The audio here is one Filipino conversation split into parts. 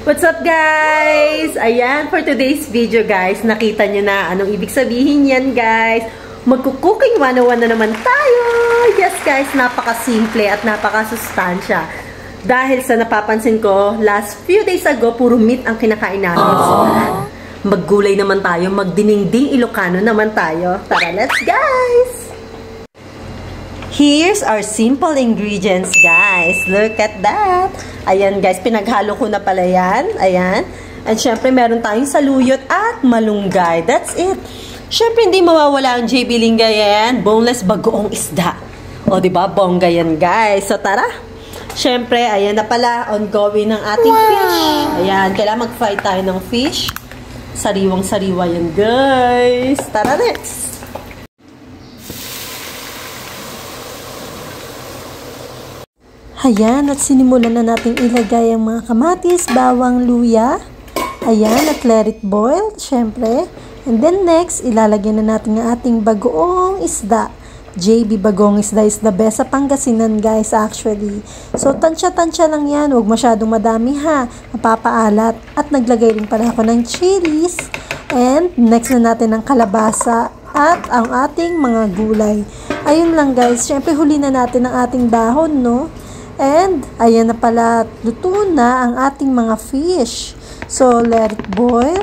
What's up guys? Ayan, for today's video guys, nakita nyo na anong ibig sabihin yan guys. Magkukuking 101 na naman tayo. Yes guys, napaka-simple at napaka-sustansya. Dahil sa napapansin ko, last few days ago, puro meat ang kinakain natin. So, maggulay naman tayo, magdiningding Ilocano naman tayo. Tara, let's guys! Here's our simple ingredients, guys. Look at that. Ayan, guys. Pinaghalo ko na pala yan. Ayan. And syempre, meron tayong saluyot at malunggay. That's it. Syempre, hindi mawawala ang JB Lingayen. Boneless bagoong isda. O, diba? Bongga yan, guys. So, tara. Syempre, ayan na pala. Ongoing ng ating fish. Ayan. Kailangan mag-fry tayo ng fish. Sariwang-sariwa yan, guys. Tara, next. Ayan, at sinimulan na natin ilagay ang mga kamatis, bawang, luya. Ayan, at let it boil, syempre. And then next, ilalagay na natin ang ating bagoong isda. JB bagoong isda is the best sa Pangasinan, guys, actually. So, tansya-tansya lang yan. Huwag masyadong madami, ha. Mapapaalat. At naglagay rin pala ako ng chilies. And next na natin ang kalabasa at ang ating mga gulay. Ayun lang, guys. Syempre, huli na natin ang ating dahon, no? And, ayan na pala, luto na ang ating mga fish. So, let it boil.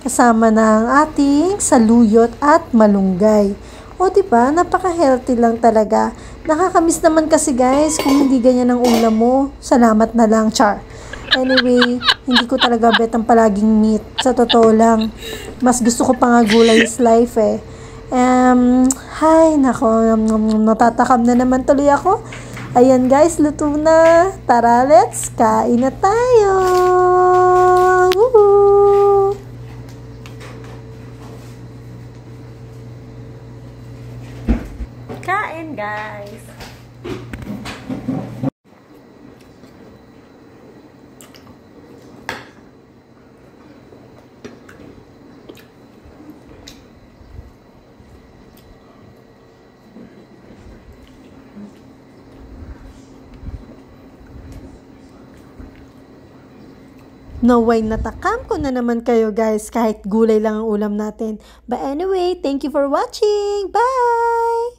Kasama na ang ating saluyot at malunggay. O, diba? Napaka-healthy lang talaga. Nakakamiss naman kasi, guys, kung hindi ganyan ang ulam mo. Salamat na lang, char. Anyway, hindi ko talaga bet ang palaging meat. Sa totoo lang. Mas gusto ko pa nga gulay is life, eh. Hay, nako, natatakam na naman tuloy ako. Ayan guys, luto na. Tara, let's kain na tayo. Woohoo! Kain guys. No way, natakam ko na naman kayo guys kahit gulay lang ang ulam natin. But anyway, thank you for watching. Bye!